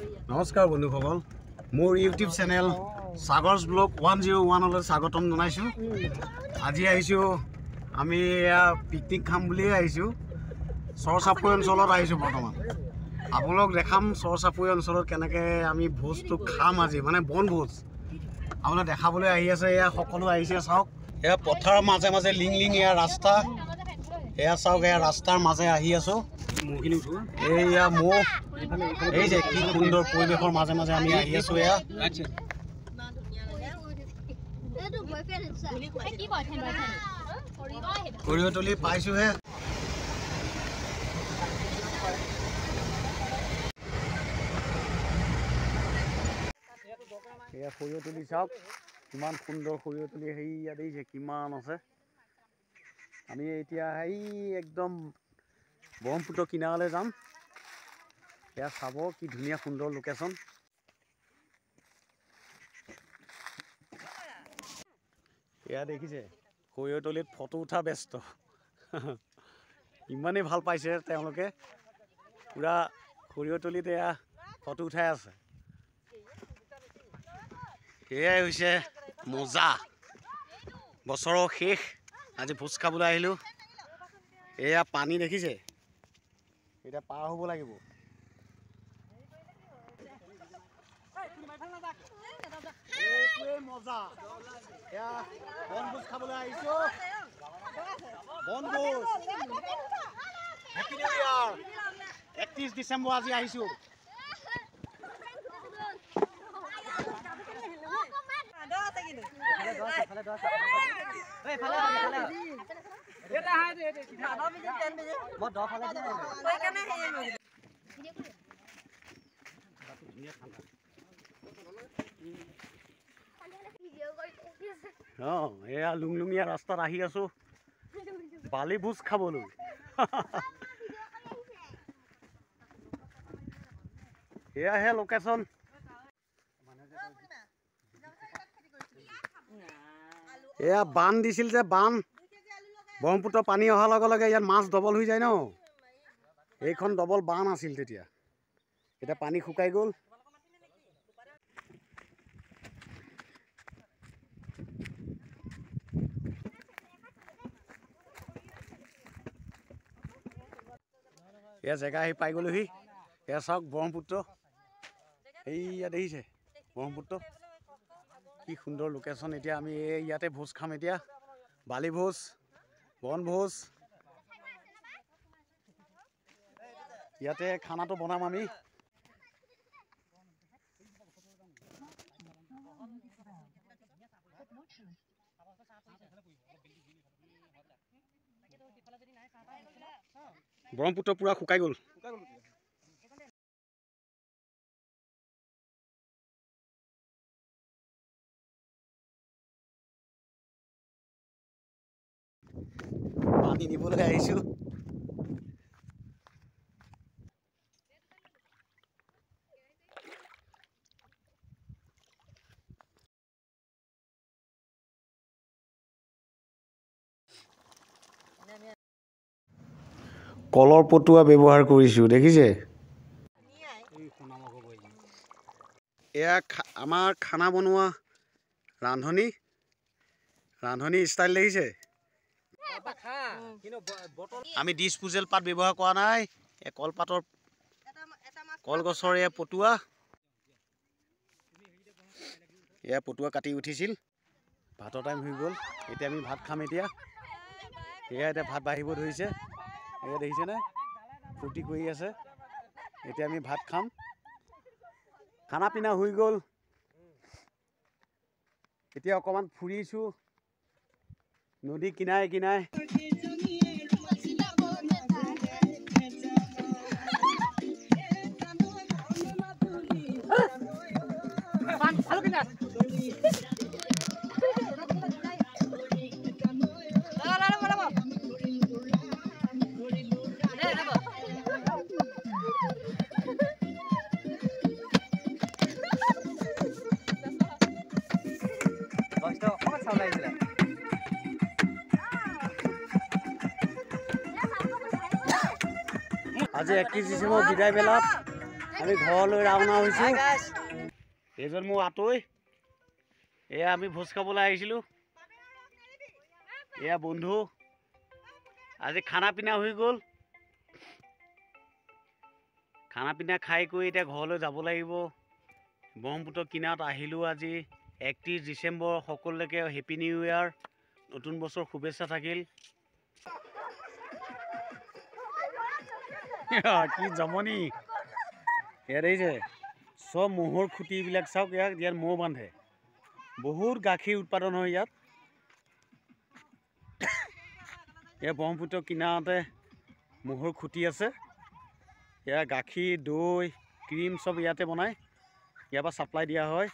নমস্কাৰ বন্ধুসকল, মোৰ ইউটিউব চেনেল সাগৰছ ব্লগ 101লৈ স্বাগতম জনাইছোঁ। আজি আহিছোঁ আমি পিকনিক খাম বুলিয়ে আহিছোঁ। চৰচাপুৰ অঞ্চলত আহিছোঁ। বৰ্তমান আপোনালোক দেখাম চৰচাপুৰ অঞ্চলত কেনেকৈ আমি ভোজটো খাম। আজি মানে বনভোজ আপোনাক দেখাবলৈ আহি আছে। এয়া সকলো আহিছে, চাওক। এয়া পথাৰৰ মাজে মাজে লিং লিং এয়া ৰাস্তা। এয়া চাওক, এয়া ৰাস্তাৰ মাজে আহি আছোঁ। এয়া মৌ, এই যে কি সুন্দৰ পৰিৱেশৰ মাজে মাজে আমি আহি আছোঁ। এয়া সৰিয়হতলী পাইছোঁহে। এয়া সৰিয়হতলী চাওক, কিমান সুন্দৰ সৰিয়হতলী। সেই ইয়াত দেখিছে কিমান আছে। আমি এতিয়া সেই একদম ব্ৰহ্মপুত্ৰ কিনাৰলৈ যাম। এয়া চাব কি ধুনীয়া সুন্দৰ লোকেশ্যন। এয়া দেখিছে সৰিয়হতলীত ফটো উঠা ব্যস্ত। ইমানেই ভাল পাইছে তেওঁলোকে, পূৰা সৰিয়হতলীত এয়া ফটো উঠাই আছে। এয়াই হৈছে মজা। বছৰৰ শেষ, আজি ভোজ খাবলৈ আহিলোঁ। এয়া পানী দেখিছে, এতিয়া পাৰ হ'ব লাগিব। এইটোৱে মজা। এয়া বনভোজ খাবলৈ আহিছোঁ। বনভোজ হেপী নিউ ইয়াৰ। 31 ডিচেম্বৰ আজি আহিছোঁ। এয়া লুংলুঙীয়া ৰাস্তাত আহি আছোঁ বালি ভোজ খাবলৈ। এয়াহে লোকেশ্যন। এয়া বান দিছিল যে, বান ব্ৰহ্মপুত্ৰ পানী অহাৰ লগে লগে ইয়াত মাছ ডবল হৈ যায় ন। এইখন ডবল বান আছিল তেতিয়া, এতিয়া পানী শুকাই গ'ল। এয়া জেগা আহি পাই গ'লোহি। এয়া চাওক ব্ৰহ্মপুত্ৰ, এইয়া দেখিছে ব্ৰহ্মপুত্ৰ, কি সুন্দৰ লোকেশ্যন। এতিয়া আমি ইয়াতে ভোজ খাম। এতিয়া বালি ভোজ, বনভোজ, ইয়াতে খানাটো বনাম আমি। ব্ৰহ্মপুত্ৰ পুৰা শুকাই গ'ল। পানী নিবলৈ আহিছোঁ। কলৰ পটুৱা ব্যৱহাৰ কৰিছোঁ, দেখিছে। এয়া আমাৰ খানা বনোৱা ৰান্ধনি ষ্টাইল দেখিছে। আমি ডিছপোজেল পাত ব্যৱহাৰ কৰা নাই। কলপাতৰ, কলগছৰ এয়া পটুৱা। এয়া পটুৱা কাটি উঠিছিল। ভাতৰ টাইম হৈ গ'ল, এতিয়া আমি ভাত খাম। এতিয়া এতিয়া ভাত বাঢ়িব ধৰিছে। এয়া দেখিছেনে, ফূৰ্তি কৰি আছে। এতিয়া আমি ভাত খাম। খানা পিনা হৈ গ'ল। এতিয়া অকণমান ফুৰিছোঁ নদী কিনাৰে কিনাৰে। আজি 31 ডিচেম্বৰ বিদায় বেলাত আমি ঘৰলৈ ৰাওনা হৈছোঁ। এইজন মোৰ আঁতৈ, এয়া আমি ভোজ খাবলৈ আহিছিলোঁ। এয়া বন্ধু, আজি খানা পিনা হৈ গ'ল। খানা পিনা খাই কৰি এতিয়া ঘৰলৈ যাব লাগিব। ব্ৰহ্মপুত্ৰ কিনাৰত আহিলোঁ আজি। 31 ডিচেম্বৰ, সকলোকে হেপী নিউ ইয়াৰ, নতুন বছৰ শুভেচ্ছা থাকিল। কি জমনি ইয়াত দেখিছে, চব ম'হৰ খুঁটিবিলাক চাওক। ইয়াত ম'হ বান্ধে, বহুত গাখীৰ উৎপাদন হয় ইয়াত। এয়া ব্ৰহ্মপুত্ৰ কিনাৰতে ম'হৰ খুঁটি আছে। এয়া গাখীৰ, দৈ, ক্ৰীম চব ইয়াতে বনায়, ইয়াৰ পৰা ছাপ্লাই দিয়া হয়।